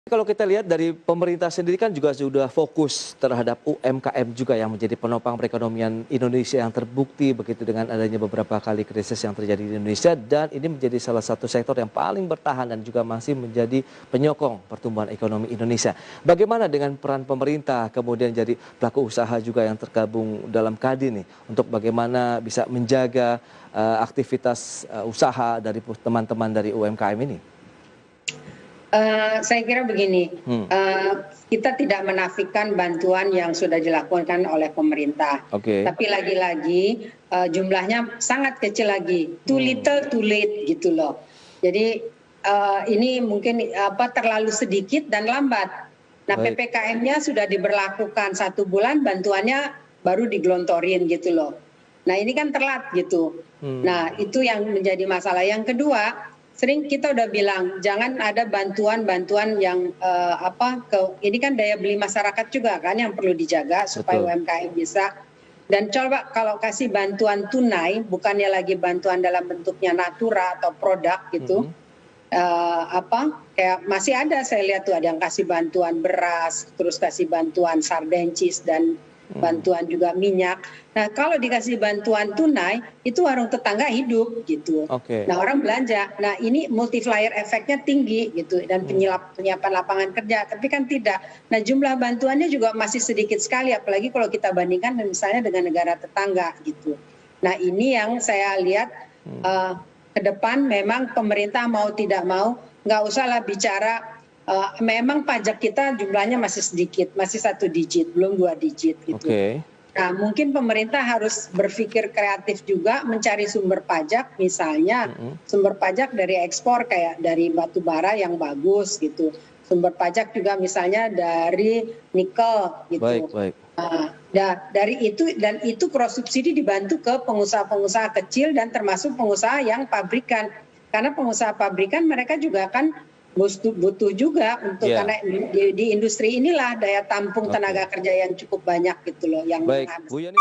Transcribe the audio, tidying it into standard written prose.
Kalau kita lihat dari pemerintah sendiri kan juga sudah fokus terhadap UMKM juga yang menjadi penopang perekonomian Indonesia yang terbukti begitu dengan adanya beberapa kali krisis yang terjadi di Indonesia, dan ini menjadi salah satu sektor yang paling bertahan dan juga masih menjadi penyokong pertumbuhan ekonomi Indonesia. Bagaimana dengan peran pemerintah kemudian jadi pelaku usaha juga yang tergabung dalam KADI nih untuk bagaimana bisa menjaga aktivitas usaha dari teman-teman dari UMKM ini? Saya kira begini, Hmm. kita tidak menafikan bantuan yang sudah dilakukan oleh pemerintah. Oke. Tapi lagi-lagi jumlahnya sangat kecil lagi, too little too late gitu loh. Jadi ini mungkin terlalu sedikit dan lambat. Nah, Baik. PPKM-nya sudah diberlakukan 1 bulan, bantuannya baru digelontorin gitu loh. Nah, ini kan telat gitu. Nah, itu yang menjadi masalah. Yang kedua, sering kita udah bilang jangan ada bantuan-bantuan yang ini kan daya beli masyarakat juga kan yang perlu dijaga supaya Betul. UMKM bisa. Dan coba kalau kasih bantuan tunai, bukannya lagi bantuan dalam bentuknya natura atau produk gitu, kayak masih ada saya lihat tuh ada yang kasih bantuan beras, terus kasih bantuan sarden cheese dan bantuan juga minyak. Nah, kalau dikasih bantuan tunai, itu warung tetangga hidup gitu. Oke. Nah, orang belanja. Nah, ini multiplier efeknya tinggi gitu dan penyiapan lapangan kerja. Tapi kan tidak. Nah, jumlah bantuannya juga masih sedikit sekali, apalagi kalau kita bandingkan misalnya dengan negara tetangga gitu. Nah, ini yang saya lihat ke depan memang pemerintah mau tidak mau nggak usah lah bicara. Memang pajak kita jumlahnya masih sedikit, masih 1 digit, belum 2 digit gitu. Oke. Nah, mungkin pemerintah harus berpikir kreatif juga mencari sumber pajak, misalnya sumber pajak dari ekspor kayak dari batu bara yang bagus gitu. Sumber pajak juga misalnya dari nikel gitu. Baik. Nah, dari itu dan itu cross subsidi dibantu ke pengusaha-pengusaha kecil dan termasuk pengusaha yang pabrikan. Karena pengusaha pabrikan mereka juga kan butuh juga untuk Ya. karena di industri inilah daya tampung tenaga kerja yang cukup banyak gitu loh yang Baik, menghabiskan. Bu Yani.